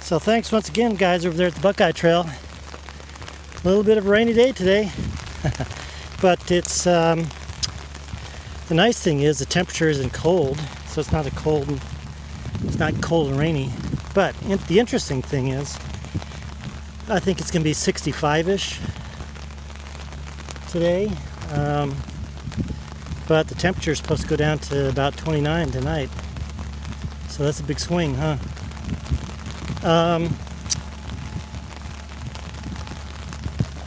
So thanks once again, guys, over there at the Buckeye Trail. A little bit of a rainy day today, but it's the nice thing is the temperature isn't cold, so it's not cold and rainy. But the interesting thing is, I think it's going to be 65-ish today, but the temperature is supposed to go down to about 29 tonight. So that's a big swing, huh?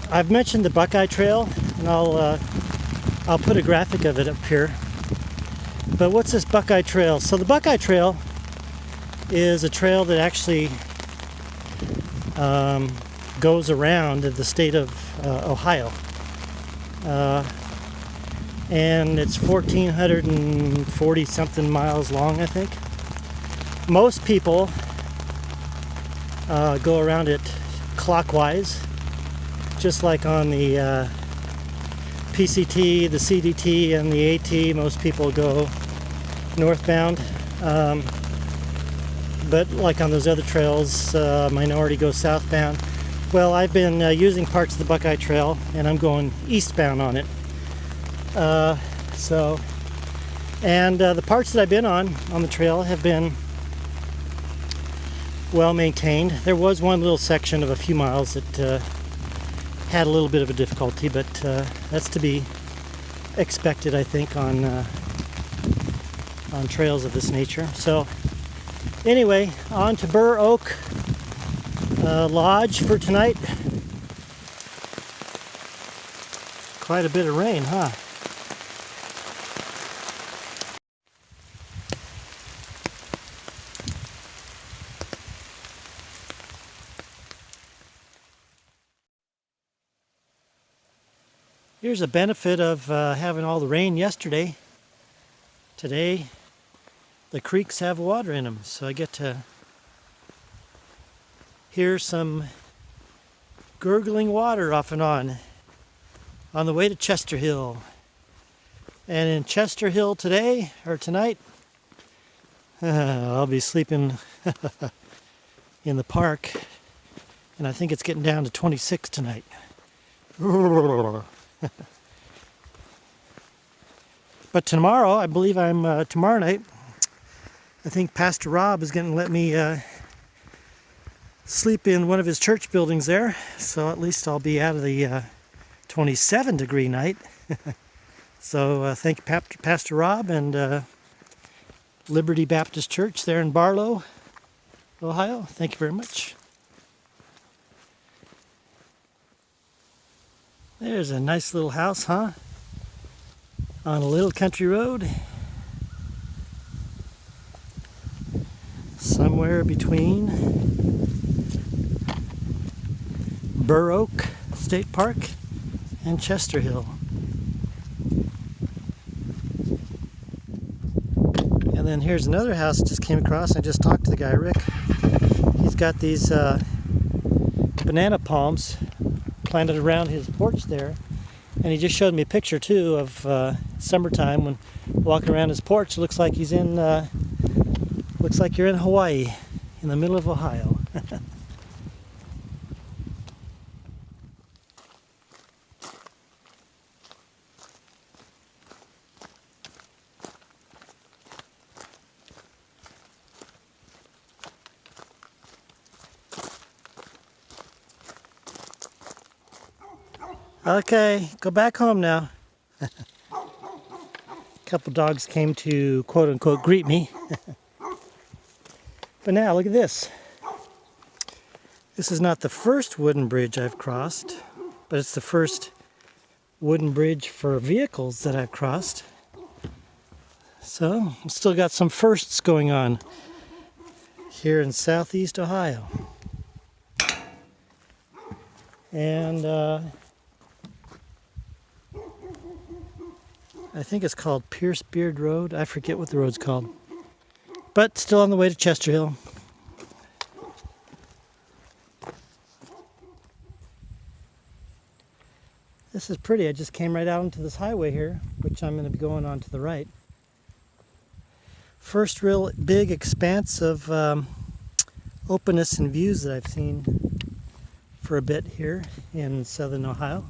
I've mentioned the Buckeye Trail, and I'll put a graphic of it up here. But what's this Buckeye Trail? So the Buckeye Trail is a trail that actually goes around the state of Ohio, and it's 1,440 something miles long, I think. Most people go around it clockwise, just like on the PCT, the CDT, and the AT. Most people go northbound, but like on those other trails, minority goes southbound. Well, I've been using parts of the Buckeye Trail, and I'm going eastbound on it. The parts that I've been on the trail have been well maintained. There was one little section of a few miles that had a little bit of a difficulty, but that's to be expected, I think, on trails of this nature. So anyway, on to Burr Oak Lodge for tonight. Quite a bit of rain, huh? Here's a benefit of having all the rain yesterday. Today, the creeks have water in them, so I get to hear some gurgling water off and on the way to Chester Hill. And in Chester Hill today, or tonight, I'll be sleeping in the park, and I think it's getting down to 26 tonight. But tomorrow, I believe tomorrow night, I think Pastor Rob is going to let me sleep in one of his church buildings there, so at least I'll be out of the 27-degree night. So thank you, Pastor Rob, and Liberty Baptist Church there in Barlow, Ohio. Thank you very much. There's a nice little house, huh? On a little country road. Somewhere between Burr Oak State Park and Chester Hill. And then here's another house I just came across. I just talked to the guy, Rick. He's got these banana palms planted around his porch there, and he just showed me a picture too of summertime when walking around his porch. It looks like he's in looks like you're in Hawaii, in the middle of Ohio. Okay, go back home now. A couple dogs came to quote-unquote greet me. But now, look at this. This is not the first wooden bridge I've crossed, but it's the first wooden bridge for vehicles that I've crossed. So, I've still got some firsts going on here in southeast Ohio. And I think it's called Pierce Beard Road. I forget what the road's called. But still on the way to Chester Hill. This is pretty. I just came right out into this highway here, which I'm going to be going on to the right. First real big expanse of openest in views that I've seen for a bit here in southern Ohio.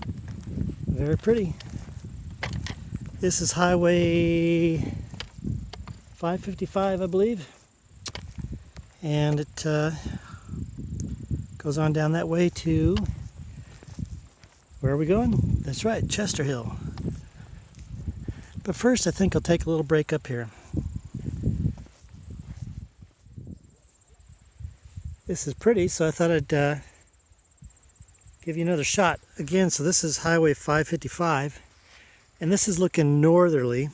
Very pretty. This is Highway 555, I believe, and it goes on down that way to, where are we going? That's right, Chester Hill. But first I think I'll take a little break up here. This is pretty, so I thought I'd give you another shot. Again, so this is Highway 555, and this is looking northerly.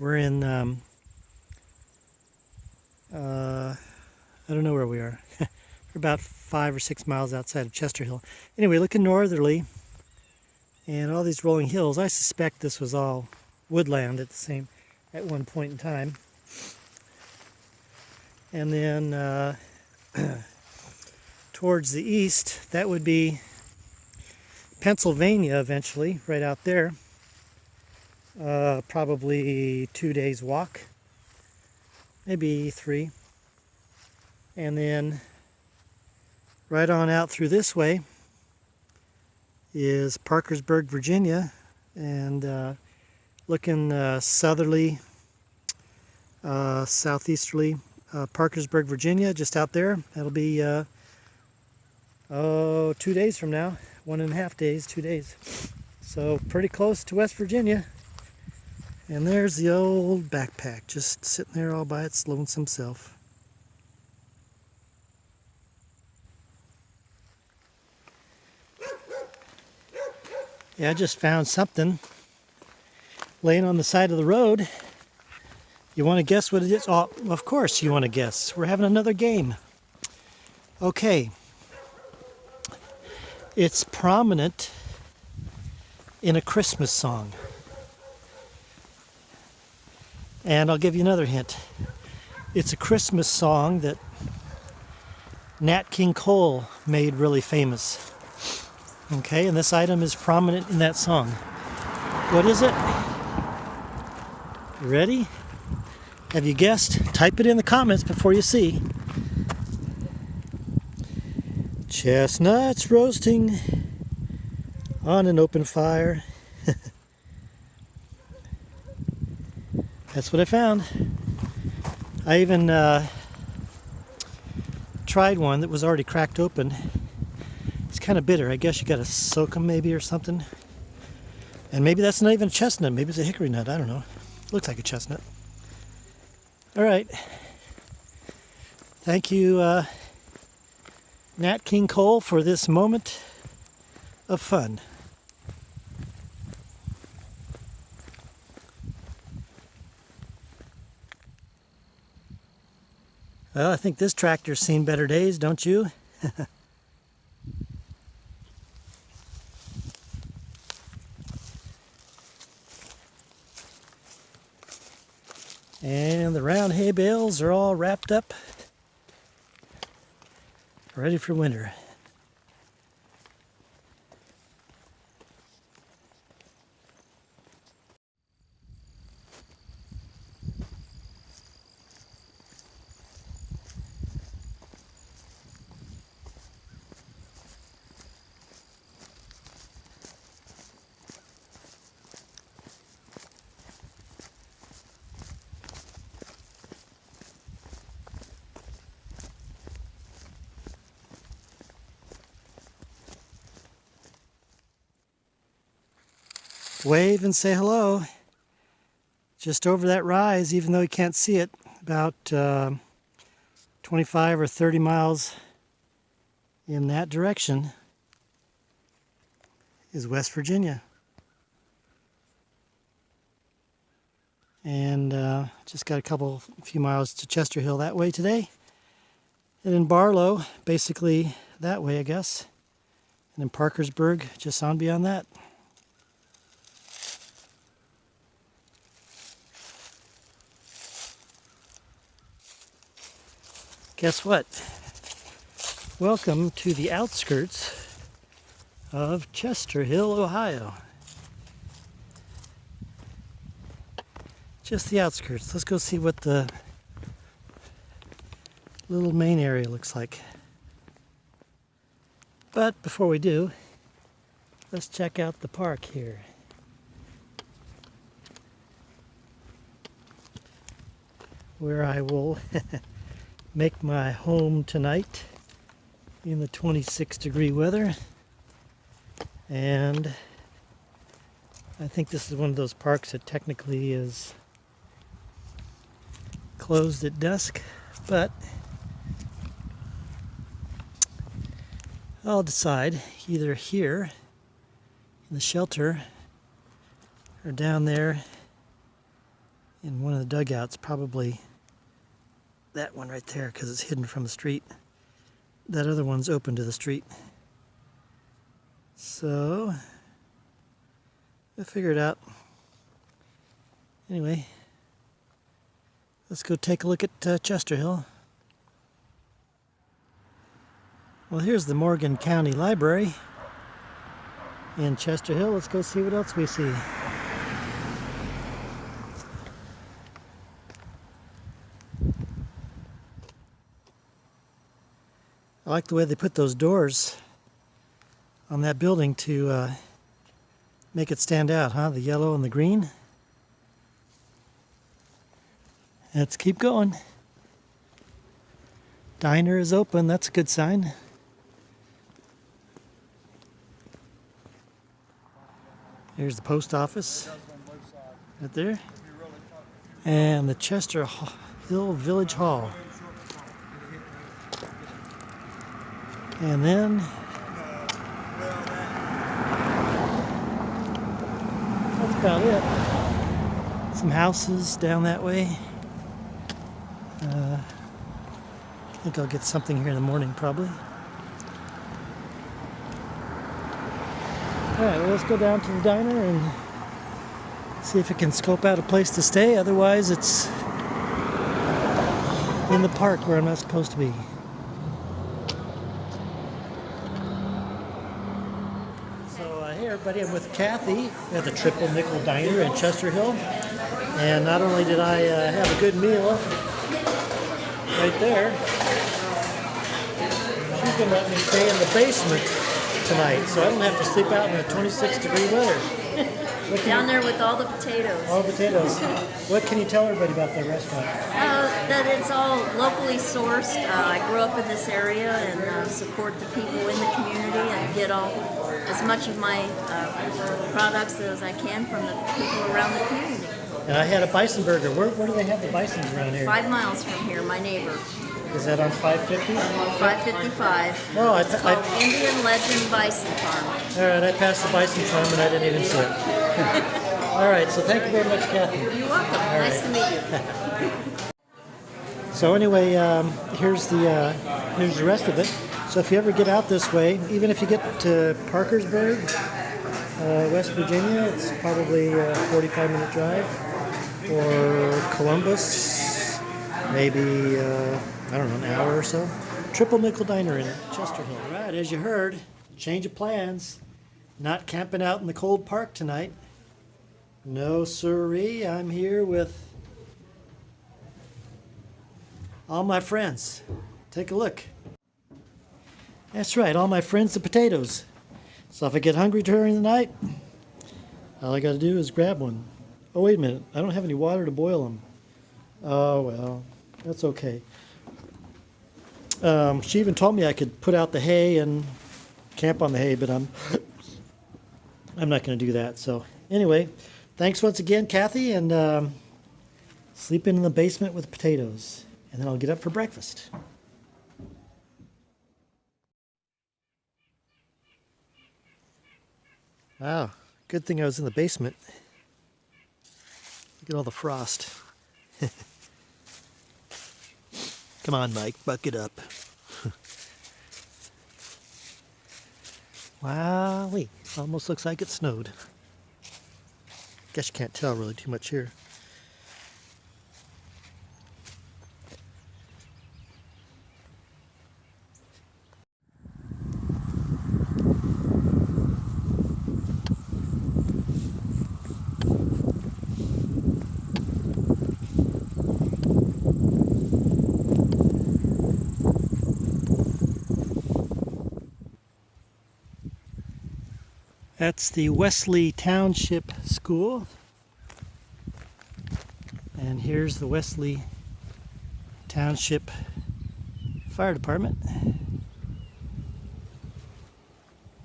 We're in, I don't know where we are. We're about 5 or 6 miles outside of Chester Hill. Anyway, looking northerly, and all these rolling hills. I suspect this was all woodland at one point in time. And then towards the east, that would be Pennsylvania eventually, right out there. Probably 2 days walk, maybe 3. And then right on out through this way is Parkersburg, Virginia, and looking southerly, southeasterly, Parkersburg, Virginia, just out there. That'll be 2 days from now, 1.5 days, 2 days. So pretty close to West Virginia. And there's the old backpack, just sitting there all by its lonesome self. Yeah, I just found something laying on the side of the road. You want to guess what it is? Oh, of course you want to guess. We're having another game. Okay. It's prominent in a Christmas song. And I'll give you another hint. It's a Christmas song that Nat King Cole made really famous. Okay, and this item is prominent in that song. What is it? You ready? Have you guessed? Type it in the comments before you see. Chestnuts roasting on an open fire. That's what I found. I even tried one that was already cracked open. It's kind of bitter. I guess you gotta soak them maybe or something. And maybe that's not even a chestnut. Maybe it's a hickory nut. I don't know. Looks like a chestnut. All right. Thank you, Nat King Cole, for this moment of fun. Well, I think this tractor's seen better days, don't you? And the round hay bales are all wrapped up, ready for winter. Wave and say hello. Just over that rise, even though you can't see it, about 25 or 30 miles in that direction is West Virginia. And just got a few miles to Chester Hill that way today. And in Barlow, basically that way, I guess. And in Parkersburg, just on beyond that. Guess what? Welcome to the outskirts of Chester Hill, Ohio. Just the outskirts. Let's go see what the little main area looks like. But before we do, let's check out the park here. Where I will make my home tonight in the 26-degree weather. And I think this is one of those parks that technically is closed at dusk, but I'll decide either here in the shelter or down there in one of the dugouts, probably that one right there because it's hidden from the street. That other one's open to the street. So we'll figure it out. Anyway, let's go take a look at Chester Hill. Well, here's the Morgan County Library in Chester Hill. Let's go see what else we see. I like the way they put those doors on that building to make it stand out, huh? The yellow and the green. Let's keep going. Diner is open, that's a good sign. Here's the post office right there. And the Chester Hill Village Hall. And then that's about it. Some houses down that way. I think I'll get something here in the morning probably. Alright, well, let's go down to the diner and see if it can scope out a place to stay. Otherwise it's in the park where I'm not supposed to be. Hey everybody, I'm with Kathy at the Triple Nickel Diner in Chester Hill. And not only did I have a good meal right there, she's going to let me stay in the basement tonight, so I don't have to sleep out in the 26-degree weather. Down there with all the potatoes. All the potatoes. What can you tell everybody about the restaurant? That it's all locally sourced. I grew up in this area and support the people in the community and get all as much of my products as I can from the people around the community. And I had a bison burger. Where do they have the bisons around here? 5 miles from here, my neighbor. Is that on 550? 555. Oh, it's called Indian Legend Bison Farm. All right, I passed the bison farm and I didn't even see it. All right, so thank you very much, Kathy. You're welcome. Nice to meet you. So anyway, here's the rest of it. So if you ever get out this way, even if you get to Parkersburg, West Virginia, it's probably a 45-minute drive. Or Columbus, maybe, I don't know, an hour or so. Triple Nickel Diner in Chester Hill. All right, as you heard, change of plans. Not camping out in the cold park tonight. No siree, I'm here with all my friends. Take a look. That's right, all my friends the potatoes. So if I get hungry during the night, all I gotta do is grab one. Oh, wait a minute, I don't have any water to boil them. Oh, well, that's okay. She even told me I could put out the hay and camp on the hay, but I'm not gonna do that. So anyway, thanks once again, Kathy, and sleeping in the basement with potatoes. And then I'll get up for breakfast. Wow, good thing I was in the basement. Look at all the frost. Come on, Mike, buck it up. Wowee, almost looks like it snowed. Guess you can't tell really too much here. That's the Wesley Township School. And here's the Wesley Township Fire Department.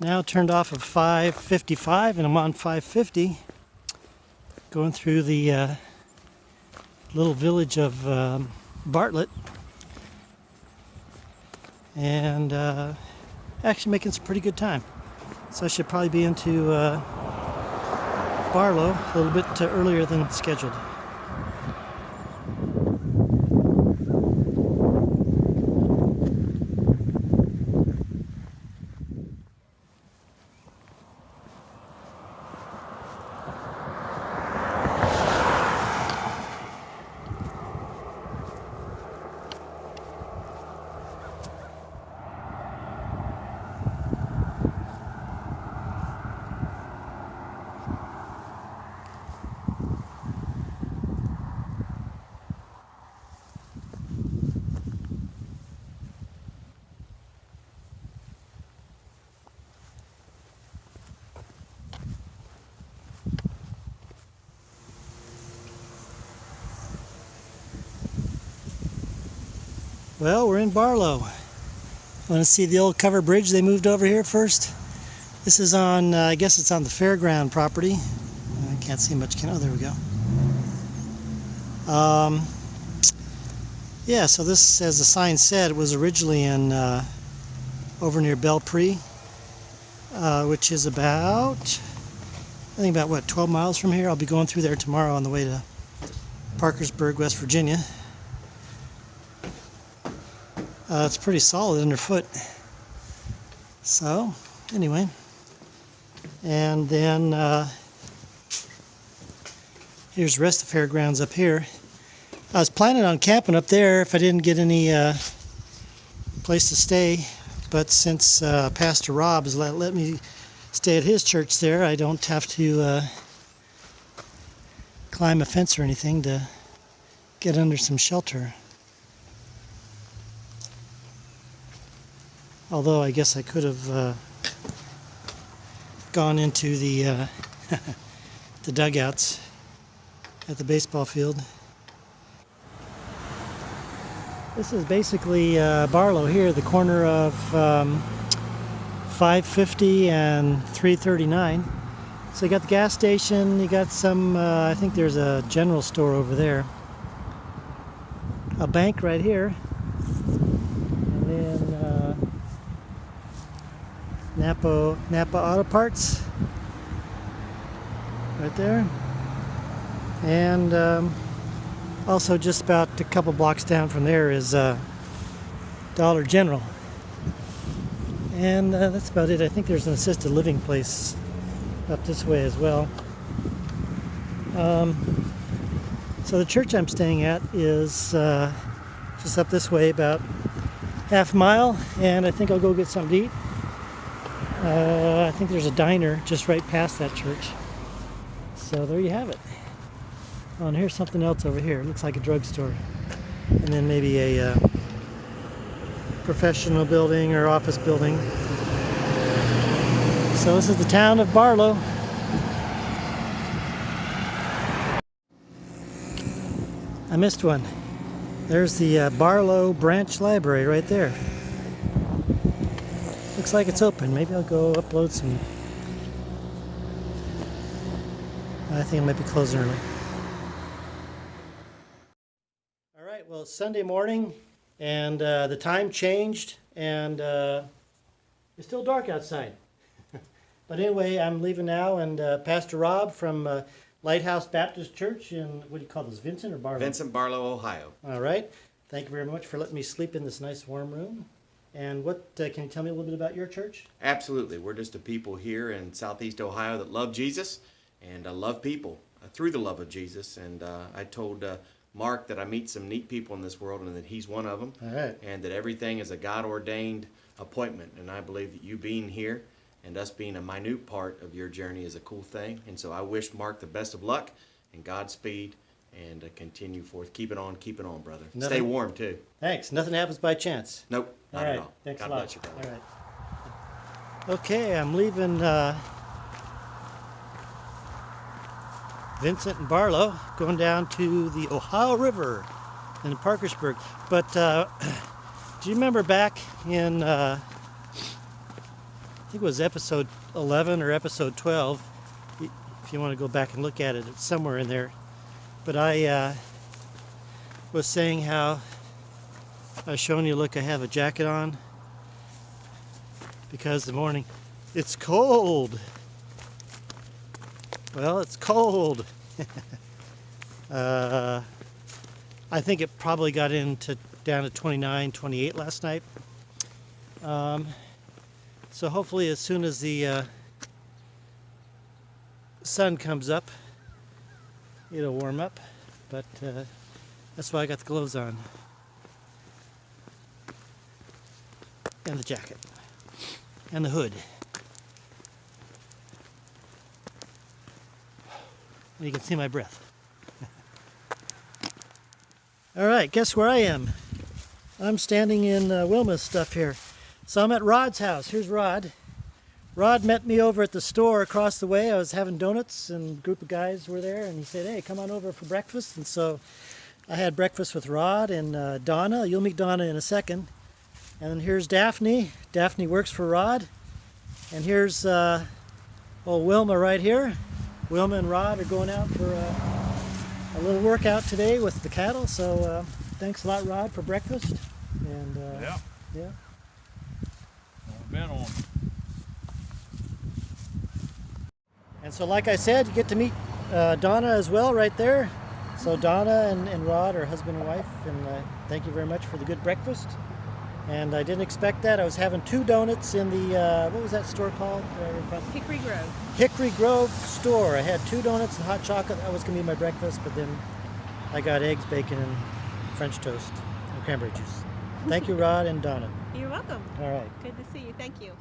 Now turned off of 555 and I'm on 550. Going through the little village of Bartlett. And actually making some pretty good time. So I should probably be into Barlow a little bit earlier than scheduled. Well, we're in Barlow. Want to see the old cover bridge they moved over here first? This is on, I guess it's on the fairground property. I can't see much. Oh, there we go. Yeah, so this, as the sign said, was originally in over near Belpre, which is about, I think about, what, 12 miles from here? I'll be going through there tomorrow on the way to Parkersburg, West Virginia. It's pretty solid underfoot. So, anyway. And then here's the rest of the fairgrounds up here. I was planning on camping up there if I didn't get any place to stay. But since Pastor Rob has let me stay at his church there, I don't have to climb a fence or anything to get under some shelter. Although I guess I could have gone into the the dugouts at the baseball field. This is basically Barlow here, the corner of 550 and 339. So you got the gas station, you got some, I think there's a general store over there. A bank right here. And then Napa Auto Parts right there, and also just about a couple blocks down from there is Dollar General, and that's about it. I think there's an assisted living place up this way as well. So the church I'm staying at is just up this way about half a mile, and I think I'll go get something to eat. I think there's a diner just right past that church. So there you have it. Oh, and here's something else over here. It looks like a drugstore. And then maybe a professional building or office building. So this is the town of Barlow. I missed one. There's the Barlow Branch Library right there. Looks like it's open. Maybe I'll go upload some. I think it might be closing early. All right, well, it's Sunday morning, and the time changed, and it's still dark outside. But anyway, I'm leaving now, and Pastor Rob from Lighthouse Baptist Church in, what do you call this, Vincent or Barlow? Vincent, Barlow, Ohio. All right. Thank you very much for letting me sleep in this nice warm room. And what can you tell me a little bit about your church? Absolutely. We're just a people here in Southeast Ohio that love Jesus and love people through the love of Jesus. And I told Mark that I meet some neat people in this world and that he's one of them. All right. And that everything is a God-ordained appointment. And I believe that you being here and us being a minute part of your journey is a cool thing. And so I wish Mark the best of luck and Godspeed, and continue forth. Keep it on, brother. Stay warm, too. Thanks. Nothing happens by chance. Nope, not at all. Thanks God a lot. bless you, brother. All right. Okay, I'm leaving Vincent and Barlow going down to the Ohio River in Parkersburg. But do you remember back in, I think it was episode 11 or episode 12, if you want to go back and look at it, it's somewhere in there. But I was saying how I was showing you, look, I have a jacket on because the morning it's cold. Well, it's cold. I think it probably got down to 29, 28 last night. So hopefully as soon as the sun comes up, it'll warm up. But that's why I got the gloves on. And the jacket. And the hood. And you can see my breath. All right, guess where I am? I'm standing in Wilma's stuff here. So I'm at Rod's house. Here's Rod. Rod met me over at the store across the way. I was having donuts and a group of guys were there, and he said, hey, come on over for breakfast. And so I had breakfast with Rod and Donna. You'll meet Donna in a second. And then here's Daphne. Daphne works for Rod. And here's old Wilma right here. Wilma and Rod are going out for a little workout today with the cattle. So thanks a lot, Rod, for breakfast. And yeah. Been on. And so like I said, you get to meet Donna as well right there. So Donna and Rod are husband and wife, and thank you very much for the good breakfast. And I didn't expect that. I was having 2 donuts in the, what was that store called? Hickory Grove. Hickory Grove store. I had 2 donuts and hot chocolate. That was going to be my breakfast, but then I got eggs, bacon, and French toast and cranberry juice. Thank you, Rod and Donna. You're welcome. All right. Good to see you. Thank you.